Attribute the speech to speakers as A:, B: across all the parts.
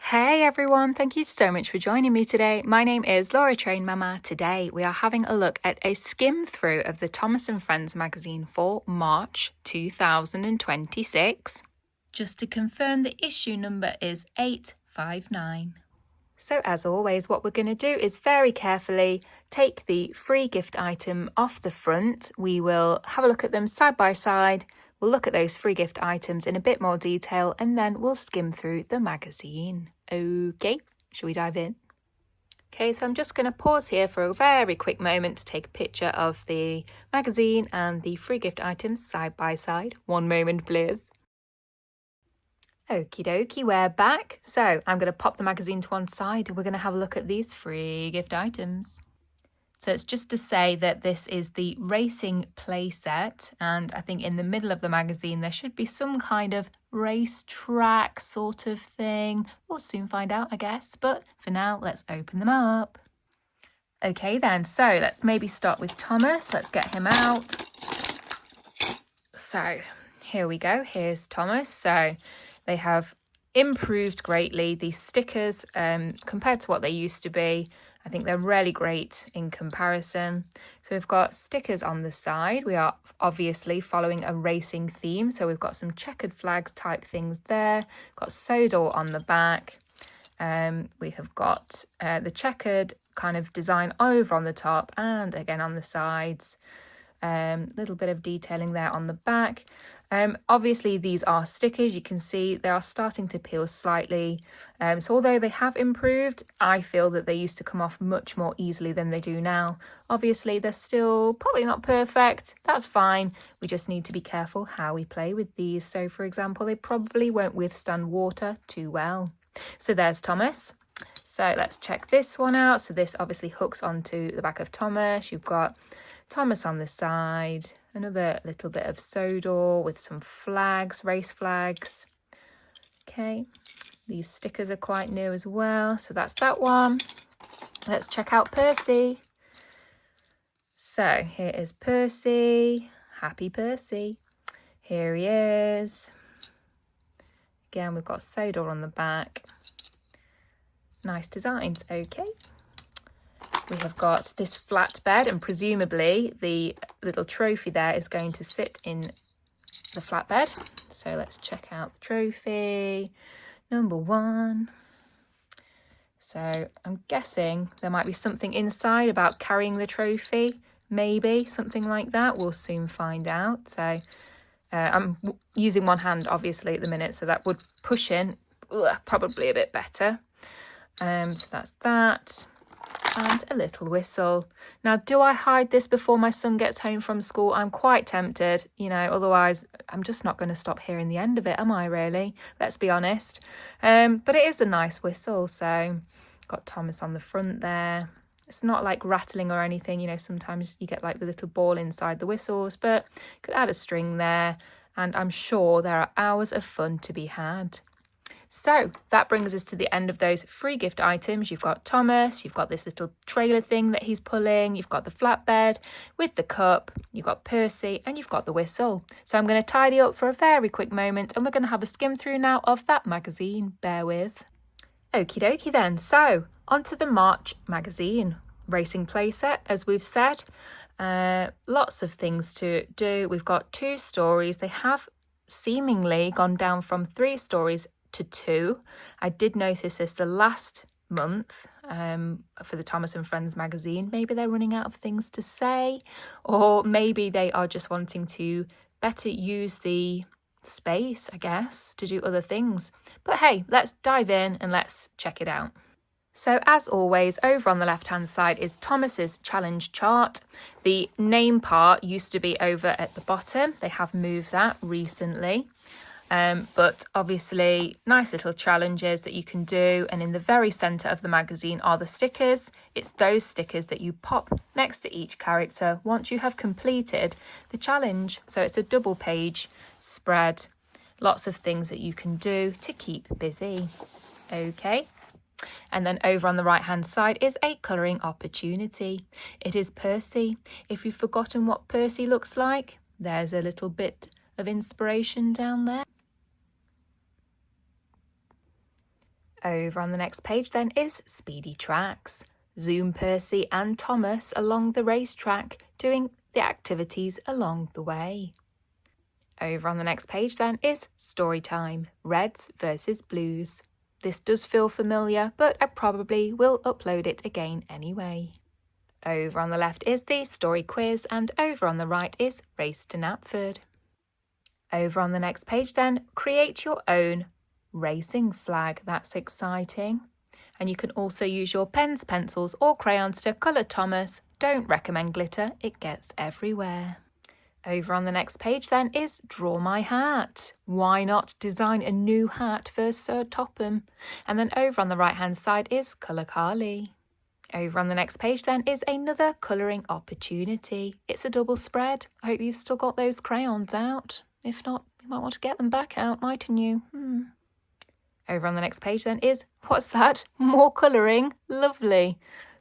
A: Hey everyone, thank you so much for joining me today. My name is Laura Train Mama. Today we are having a look at a skim through of the Thomas and Friends magazine for March 2026. Just to confirm, the issue number is 859. So as always, what we're going to do is very carefully take the free gift item off the front. We will have a look at them side by side. We'll look at those free gift items in a bit more detail and then we'll skim through the magazine. Okay, shall we dive in? Okay, so I'm just going to pause here for a very quick moment to take a picture of the magazine and the free gift items side by side. One moment, please. Okie dokie, we're back. So I'm going to pop the magazine to one side and we're going to have a look at these free gift items. So it's just to say that this is the racing play set, and I think in the middle of the magazine there should be some kind of race track sort of thing. We'll soon find out, I guess, but for now let's open them up. Okay then, so let's maybe start with Thomas. Let's get him out. So here we go, here's Thomas. So they have improved greatly, these stickers, compared to what they used to be. I think they're really great in comparison. So we've got stickers on the side. We are obviously following a racing theme. So we've got some checkered flags type things there. Got Sodor on the back. We have got the checkered kind of design over on the top and again on the sides. Little bit of detailing there on the back. Obviously these are stickers. You can see they are starting to peel slightly. So although they have improved, I feel that they used to come off much more easily than they do now. Obviously they're still probably not perfect. That's fine. We just need to be careful how we play with these. So for example, they probably won't withstand water too well. So there's Thomas. So let's check this one out. So this obviously hooks onto the back of Thomas. You've got Thomas on the side, another little bit of Sodor with some flags, race flags. Okay, these stickers are quite new as well, so that's that one. Let's check out Percy. So here is Percy, happy Percy. Here he is. Again, we've got Sodor on the back. Nice designs, okay. We have got this flatbed, and presumably the little trophy there is going to sit in the flatbed. So let's check out the trophy, number 1. So I'm guessing there might be something inside about carrying the trophy, maybe something like that. We'll soon find out. So I'm using one hand obviously at the minute, so that would push in probably a bit better. So that's that. And a little whistle. Now, do I hide this before my son gets home from school? I'm quite tempted, you know, otherwise I'm just not going to stop hearing the end of it, am I really? Let's be honest. But it is a nice whistle. So got Thomas on the front there. It's not like rattling or anything, you know, sometimes you get like the little ball inside the whistles, but could add a string there. And I'm sure there are hours of fun to be had. So that brings us to the end of those free gift items. You've got Thomas, you've got this little trailer thing that he's pulling, you've got the flatbed with the cup, you've got Percy, and you've got the whistle. So I'm going to tidy up for a very quick moment and we're going to have a skim through now of that magazine. Bear with. Okie dokie then. So onto the March magazine. Racing playset, as we've said. Lots of things to do. We've got 2 stories. They have seemingly gone down from 3 stories to 2. I did notice this the last month for the Thomas and Friends magazine. Maybe they're running out of things to say, or maybe they are just wanting to better use the space, I guess, to do other things. But hey, let's dive in and let's check it out. So as always, over on the left-hand side is Thomas's challenge chart. The name part used to be over at the bottom. They have moved that recently. But obviously nice little challenges that you can do, and in the very centre of the magazine are the stickers. It's those stickers that you pop next to each character once you have completed the challenge. So it's a double page spread, lots of things that you can do to keep busy. Okay, and then over on the right hand side is a colouring opportunity. It is Percy. If you've forgotten what Percy looks like, there's a little bit of inspiration down there. Over on the next page then is Speedy Tracks. Zoom Percy and Thomas along the racetrack doing the activities along the way. Over on the next page then is Story Time, Reds versus Blues. This does feel familiar, but I probably will upload it again anyway. Over on the left is the story quiz, and over on the right is Race to Knapford. Over on the next page then, create your own racing flag. That's exciting. And you can also use your pens, pencils or crayons to colour Thomas. Don't recommend glitter, it gets everywhere. Over on the next page then is Draw My Hat. Why not design a new hat for Sir Topham? And then over on the right hand side is Colour Carly. Over on the next page then is another colouring opportunity. It's a double spread. I hope you've still got those crayons out. If not, you might want to get them back out, mightn't you? Over on the next page then is, what's that? More colouring? Lovely.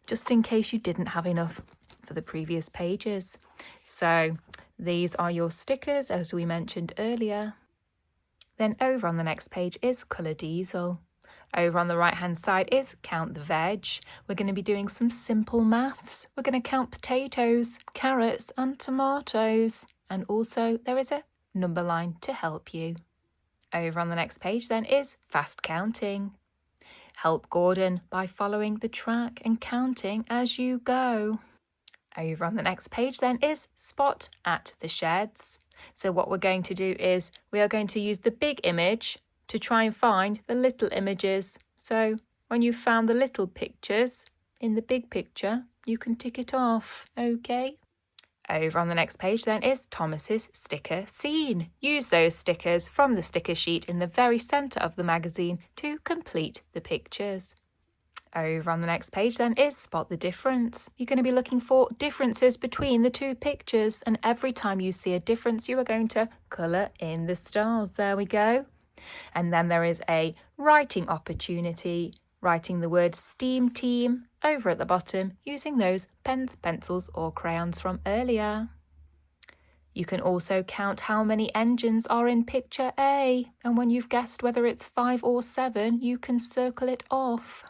A: Just in case you didn't have enough for the previous pages. So these are your stickers, as we mentioned earlier. Then over on the next page is Colour Diesel. Over on the right hand side is Count the Veg. We're going to be doing some simple maths. We're going to count potatoes, carrots and tomatoes. And also there is a number line to help you. Over on the next page then is Fast Counting. Help Gordon by following the track and counting as you go. Over on the next page then is Spot at the Sheds. So what we're going to do is we are going to use the big image to try and find the little images. So when you've found the little pictures in the big picture, you can tick it off, okay? Over on the next page then is Thomas's sticker scene. Use those stickers from the sticker sheet in the very centre of the magazine to complete the pictures. Over on the next page then is Spot the Difference. You're going to be looking for differences between the two pictures, and every time you see a difference you are going to colour in the stars. There we go. And then there is a writing opportunity, writing the word STEAM team over at the bottom using those pens, pencils or crayons from earlier. You can also count how many engines are in picture A, and when you've guessed whether it's 5 or 7, you can circle it off.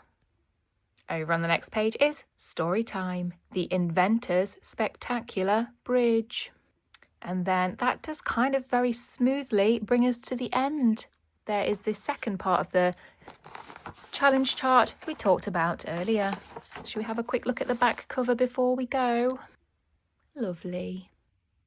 A: Over on the next page is Story Time, the Inventor's Spectacular Bridge. And then that does kind of very smoothly bring us to the end. There is the second part of the challenge chart we talked about earlier. Should we have a quick look at the back cover before we go? Lovely.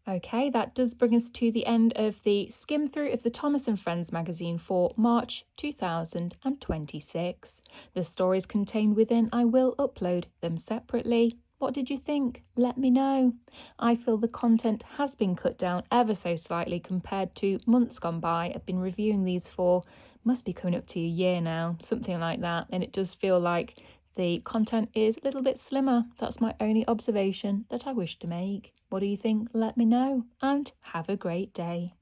A: Okay, that does bring us to the end of the skim through of the Thomas and Friends magazine for March 2026. The stories contained within, I will upload them separately. What did you think? Let me know. I feel the content has been cut down ever so slightly compared to months gone by. I've been reviewing these for, must be coming up to a year now, something like that. And it does feel like the content is a little bit slimmer. That's my only observation that I wish to make. What do you think? Let me know, and have a great day.